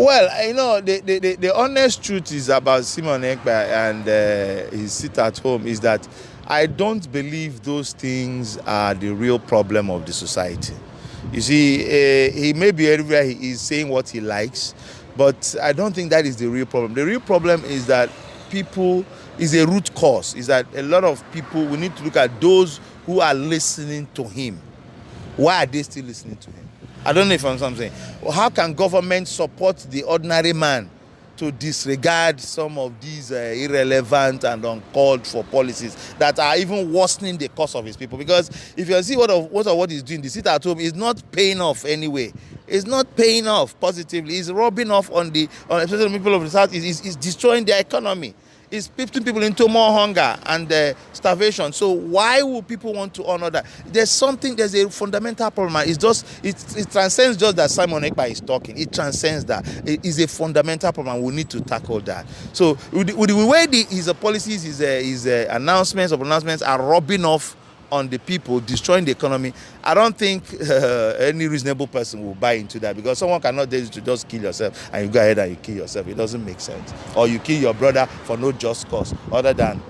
Well, the honest truth is about Simon Ekpa and his sit at home is that I don't believe those things are the real problem of the society. You see, he may be everywhere, he is saying what he likes, but I don't think that is the real problem. The real problem is that is a root cause, is that a lot of people, we need to look at those who are listening to him. Why are they still listening to him? I don't know if I'm saying. How can government support the ordinary man to disregard some of these irrelevant and uncalled for policies that are even worsening the cause of his people? Because if you see what he's doing, the sit at home is not paying off anyway. It's not paying off positively. It's rubbing off on especially the people of the South. It's destroying their economy. It's putting people into more hunger and starvation. So why would people want to honor that? There's a fundamental problem. It transcends just that Simon Ekpa is talking. It transcends that. It is a fundamental problem. We need to tackle that. So with the way his policies, his announcements are rubbing off on the people, destroying the economy, I don't think any reasonable person will buy into that, because someone cannot tell you to just kill yourself and you go ahead and you kill yourself. It doesn't make sense. Or you kill your brother for no just cause other than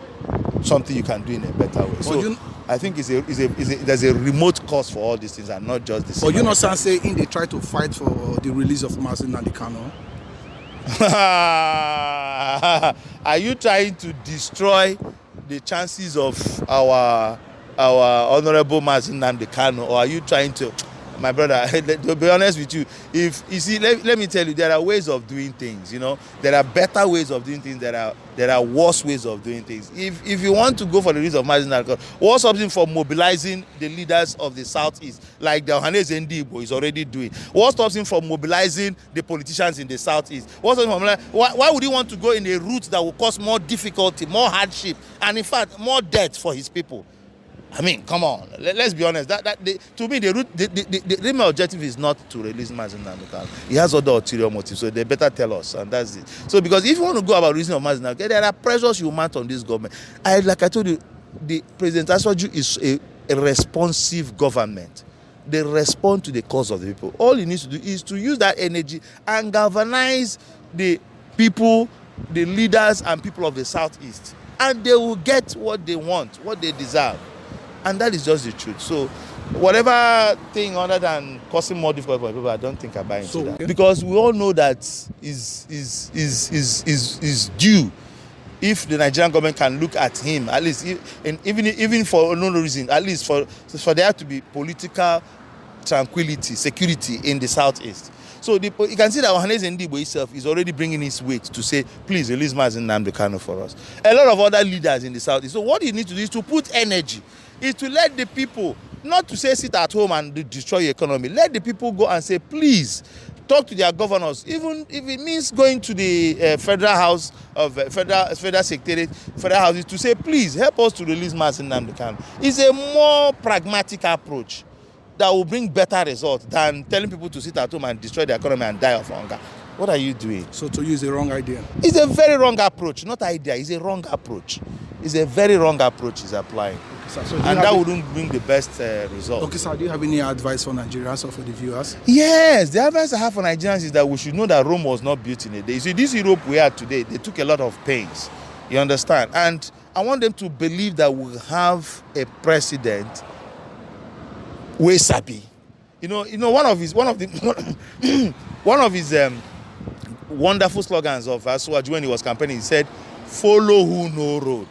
something you can do in a better way. So I think there's a remote cause for all these things and not just this. But you know, saying they try to fight for the release of Mazi Kano. Are you trying to destroy the chances of our honorable Mazi Kano, or are you trying to, my brother, to be honest with you, if you see, let me tell you, there are ways of doing things, there are better ways of doing things, there are worse ways of doing things. If you want to go for the release of Mazi Kano, what's something for mobilizing the leaders of the Southeast, like the Ohaneze Ndigbo is already doing? What stops him from mobilizing the politicians in the Southeast? Why would he want to go in a route that will cause more difficulty, more hardship, and in fact, more death for his people? I mean, come on. Let's be honest. To me, the real objective is not to release Mazi Kano. He has other ulterior motives, so they better tell us, and that's it. So, because if you want to go about releasing of Mazi Kano, there are pressures you mount on this government. Like I told you, the President Aswaju is a responsive government. They respond to the cause of the people. All he needs to do is to use that energy and galvanize the people, the leaders, and people of the Southeast, and they will get what they want, what they deserve. And that is just the truth. So whatever thing other than causing more difficulty for people, I don't think I buy into that. Because we all know that is due if the Nigerian government can look at him, at least, and even for no reason, at least for there to be political tranquility, security in the Southeast. So you can see that Ohaneze Ndigbo itself is already bringing his weight to say, please release Mazi Kano for us. A lot of other leaders in the Southeast. So what you need to do is to put energy, is to let the people, not to say sit at home and destroy your economy. Let the people go and say, please, talk to their governors, even if it means going to the Federal House of Federal Secretariat, Federal Houses, to say, please help us to release Mazi Kano. It's a more pragmatic approach that will bring better results than telling people to sit at home and destroy the economy and die of hunger. What are you doing? So to you is a wrong idea? It's a very wrong approach, not idea. It's a wrong approach. It's a very wrong approach he's applying. Okay, so and that wouldn't bring the best result. Okay, sir, do you have any advice for Nigerians or for the viewers? Yes, the advice I have for Nigerians is that we should know that Rome was not built in a day. You see, this Europe we are today, they took a lot of pains. You understand? And I want them to believe that we'll have a president we sabi. One of his wonderful slogans of Aswaju when he was campaigning, he said, "Follow who know road."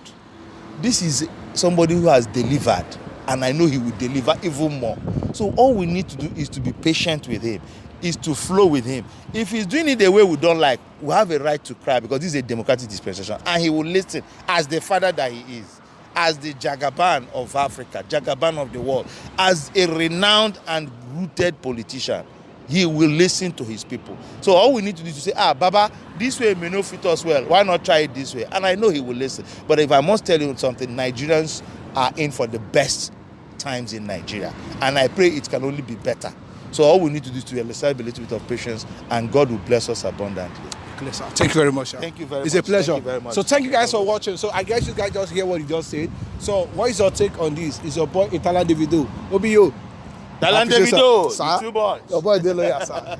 This is somebody who has delivered, and I know he will deliver even more. So all we need to do is to be patient with him, is to flow with him. If he's doing it the way we don't like, we have a right to cry, because this is a democratic dispensation, and he will listen as the father that he is, as the Jagaban of Africa, Jagaban of the world, as a renowned and rooted politician. He will listen to his people. So all we need to do is to say, Baba, this way may not fit us well. Why not try it this way? And I know he will listen. But if I must tell you something, Nigerians are in for the best times in Nigeria. And I pray it can only be better. So all we need to do is to exercise a little bit of patience, and God will bless us abundantly. Thank you very much. Sir. Thank you very much. It's a pleasure. Thank you very much. So thank you guys for watching. So I guess you guys just hear what he just said. So what is your take on this? Is your boy Italian Davido? Obio. Italian Davido. Sir? Two boys. Your boy Deloya, sir.